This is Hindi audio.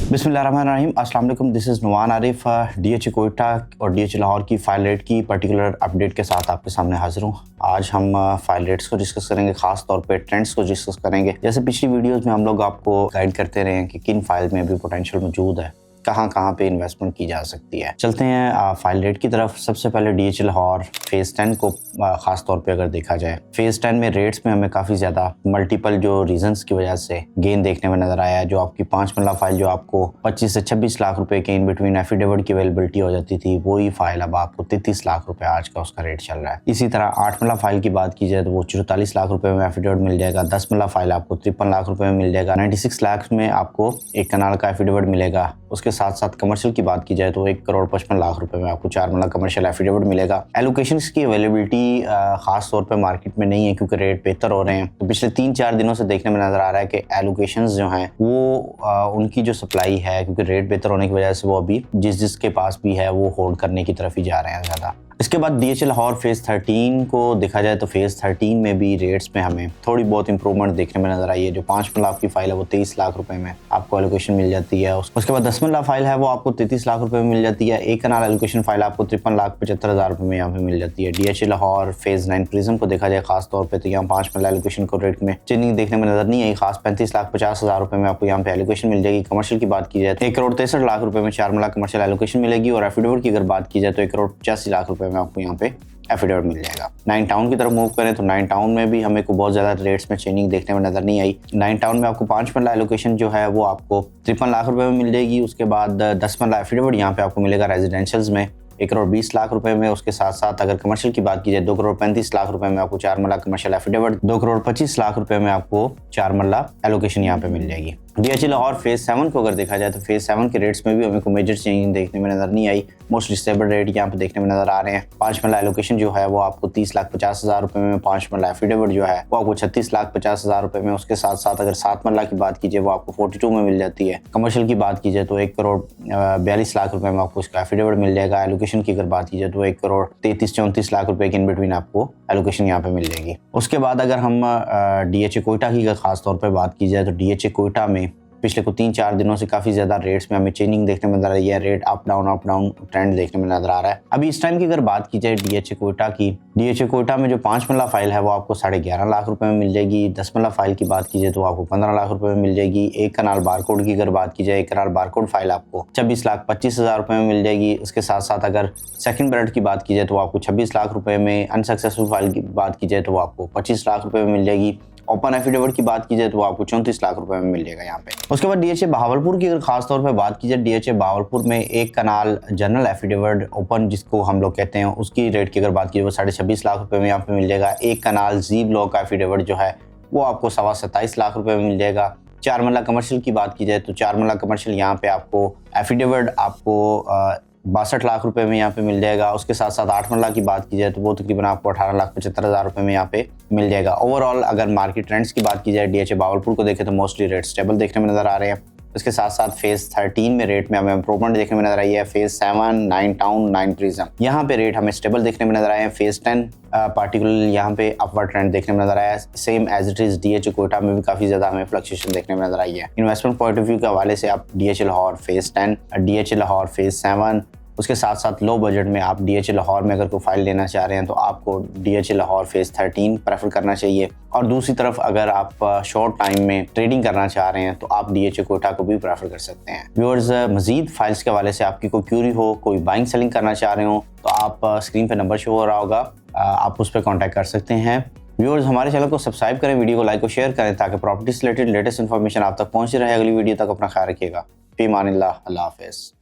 बिस्मिल्लाहिर्रहमानिर्रहीम, अस्सलाम वालेकुम। This is Numan Arif. DH Quetta और डीएच लाहौर की फाइल रेट की पर्टिकुलर अपडेट के साथ आपके सामने हाजिर हूँ। आज हम फाइल रेट्स को डिस्कस करेंगे, खास तौर पे ट्रेंड्स को डिस्कस करेंगे। जैसे पिछली वीडियोस में हम लोग आपको गाइड करते रहे हैं कि किन फाइल में अभी पोटेंशियल मौजूद है, कहाँ पे इन्वेस्टमेंट की जा सकती है। चलते हैं फाइल रेट की तरफ। सबसे पहले डीएच लाहौर फेज़ 10 को खास तौर पे अगर देखा जाए, फेज़ 10 में रेट्स में हमें काफ़ी ज़्यादा मल्टीपल जो रीजंस की वजह से गेन देखने में नज़र आया है। जो आपकी 5 मरला फाइल जो आपको 25 से 26 लाख रुपए के इन बिटवीन एफिडेविट की अवेलेबिलिटी हो जाती थी, वही फाइल अब आपको 33 लाख रुपए आज का उसका रेट चल रहा है। इसी तरह 8 मरला फाइल की बात की जाए तो वो 44 लाख रुपए में एफिडेविट मिल जाएगा। 10 मरला फाइल आपको 53 लाख रुपए में मिल जाएगा। 96 लाख में आपको 1 कनाल का एफिडेविट मिलेगा। उसके साथ साथ कमर्शियल की बात की जाए तो 1 करोड़ 55 लाख रुपए में आपको 4 मरला कमर्शियल एफिडेविट मिलेगा। एलोकेशंस की अवेलेबिलिटी खास तौर पे मार्केट में नहीं है क्योंकि रेट बेहतर हो रहे हैं। तो पिछले 3-4 दिनों से देखने में नजर आ रहा है कि एलोकेशंस जो हैं वो उनकी जो सप्लाई है, क्योंकि रेट बेहतर होने की वजह से वो अभी जिसके पास भी है वो होल्ड करने की तरफ ही जा रहे हैं ज़्यादा। इसके बाद डीएच लाहौर फेज़ 13 को देखा जाए तो फेज़ 13 में भी रेट्स में हमें थोड़ी बहुत इंप्रूवमेंट देखने में नजर आई है। जो 5 मरला की फाइल है वो 23 लाख रुपए में आपको एलोकेशन मिल जाती है। उसके बाद 10 मरला फाइल है वो आपको 33 लाख रुपए में मिल जाती है। 1 कनाल एलोकेशन फाइल आपको 53,75,000 रुपए में यहाँ पे मिल जाती है। डीएच लाहौर फेज़ 9 प्रिज्म को देखा जाए खास तौर पर तो यहाँ 5 मरला एलोकेशन को रेट में चेंजिंग देखने में नजर नहीं आई खास। 35,50,000 रुपए में आपको यहाँ पे एलोकेशन मिल जाएगी। कमर्शियल की बात की जाए तो 1 करोड़ 63 लाख रुपए में 4 मरला कमर्शियल एलोकेशन मिलेगी। और एफिडेविट की अगर बात की जाए तो 1 करोड़ 85 लाख रुपए में आपको यहाँ पे एफिडेविट मिल जाएगा। 9 टाउन की तरफ मूव करें तो 9 टाउन में भी हमें को बहुत ज़्यादा रेट्स में चेंजिंग देखने में नज़र नहीं आई। 9 टाउन में आपको 5 मरला एलोकेशन जो है वो आपको 53 लाख रुपए में मिल जाएगी। उसके बाद 10 मरला एफिडेविट यहाँ पे आपको मिलेगा रेजिडेंशियल्स में 1 करोड़ 20 लाख रुपए में। उसके साथ साथ अगर कमर्शियल की बात की जाए 2 करोड़ 35 लाख रुपए में आपको 4 मरला कमर्शियल एफिडेविट, 2 करोड़ 25 लाख रुपए में आपको 4 मरला एलोकेशन यहाँ पे मिल जाएगी। डीएच लाहौर फेज़ 7 को अगर देखा जाए तो फेज़ 7 के रेट्स में भी हमें को मेजर चेंज देखने में नजर नहीं आई। मोस्टली स्टेबल रेट यहाँ पे देखने में नजर आ रहे हैं। 5 मरला एलोकेशन जो है वो आपको 30,50,000 रुपए में, 5 मरला एफिडेविट जो है वो आपको 36,50,000 रुपए में। उसके साथ साथ अगर 7 मरला की बात कीजिए वो आपको 42 में मिल जाती है। कमर्शियल की बात की जाए तो 1 करोड़ 42 लाख रुपए में आपको उसका एफिडेविट मिल जाएगा। एलोकेशन की अगर बात की जाए तो 1 करोड़ 33-34 लाख रुपए के इन बिटवीन आपको एलोकेशन यहाँ पे मिल जाएगी। उसके बाद अगर हम डीएच कोयटा की खास तौर पर बात की जाए तो डीएच कोयटा में पिछले को 3-4 दिनों से काफ़ी ज़्यादा रेट्स में हमें चेंजिंग देखने में नजर आ रही है। रेट अप डाउन ट्रेंड देखने में नजर आ रहा है। अभी इस टाइम की अगर बात की जाए डीएच कोयटा की, डीएच कोयटा में जो 5 मरला फाइल है वो आपको 11.5 लाख रुपए में मिल जाएगी। 10 मरला फाइल की बात की जाए तो आपको 15 लाख रुपए में मिल जाएगी। 1 कनाल बारकोड की अगर बात की जाए, 1 कनाल बारकोड फाइल आपको 26,25,000 रुपए में मिल जाएगी। उसके साथ साथ अगर सेकंड ब्रेड की बात की जाए तो आपको 26 लाख रुपए में। अनसक्सेसफुल फाइल की बात की जाए तो आपको 25 लाख रुपए में मिल जाएगी। ओपन एफिडेविट की बात की जाए तो आपको 34 लाख रुपए में मिल जाएगा यहाँ पे। उसके बाद डीएच बहावलपुर की अगर खास तौर पे बात की जाए, डीएच बहावलपुर में 1 कनाल जनरल एफिडेविट ओपन जिसको हम लोग कहते हैं उसकी रेट की अगर बात की जाए वो 26.5 लाख रुपए में यहाँ पे मिल जाएगा। 1 कनाल जी ब्लॉक एफिडेविट जो है वो आपको 27 लाख रुपए में मिल जाएगा। 4 मरला कमर्शियल की बात की जाए तो 4 मरला कमर्शियल यहाँ पे आपको एफिडेविट आपको 62 लाख रुपए में यहाँ पे मिल जाएगा। उसके साथ साथ 8 मरला की बात की जाए तो वो तकरीबन आपको 18,75,000 रुपए में यहाँ पे मिल जाएगा। ओवरऑल अगर मार्केट ट्रेंड्स की बात की जाए डीएच बहावलपुर को देखें तो मोस्टली रेट स्टेबल देखने में नजर आ रहे हैं। उसके साथ साथ फेज़ 13 में रेट में हमें इंप्रूवमेंट देखने में नजर आई है। फेज़ 7, 9 टाउन, 9 प्रिज्म यहाँ पे रेट हमें स्टेबल देखने में नजर आए हैं। फेज़ 10 पार्टिकुलरली यहाँ पे अपवर्ड ट्रेंड देखने में नजर आया है। Same as it is DH Quetta में भी काफी ज्यादा हमें फ्लक्चुएशन देखने में नजर आई है। इन्वेस्टमेंट पॉइंट ऑफ व्यू के हवाले से आप DH Lahore phase 10, DH Lahore phase 7, उसके साथ साथ लो बजट में आप डीएच लाहौर में अगर कोई फाइल लेना चाह रहे हैं तो आपको डीएच लाहौर फेज़ 13 प्रेफर करना चाहिए। और दूसरी तरफ अगर आप शॉर्ट टाइम में ट्रेडिंग करना चाह रहे हैं तो आप डीएच कोयटा को भी प्रेफर कर सकते हैं। व्यूअर्स, मजीद फाइल्स के हवाले से आपकी कोई क्यूरी हो, कोई बाइंग सेलिंग करना चाह रहे हो तो आप स्क्रीन पर नंबर शो हो रहा होगा, आप उस पर कॉन्टैक्ट कर सकते हैं। व्यूअर्स, हमारे चैनल को सब्सक्राइब करें, वीडियो को लाइक और शेयर करें ताकि प्रॉपर्टी से रिलेटेड लेटेस्ट इन्फॉर्मेशन आप तक पहुंचती रहे। अगली वीडियो तक अपना ख्याल रखिएगा। फी अमानिल्लाह, अल्लाह हाफ़िज़।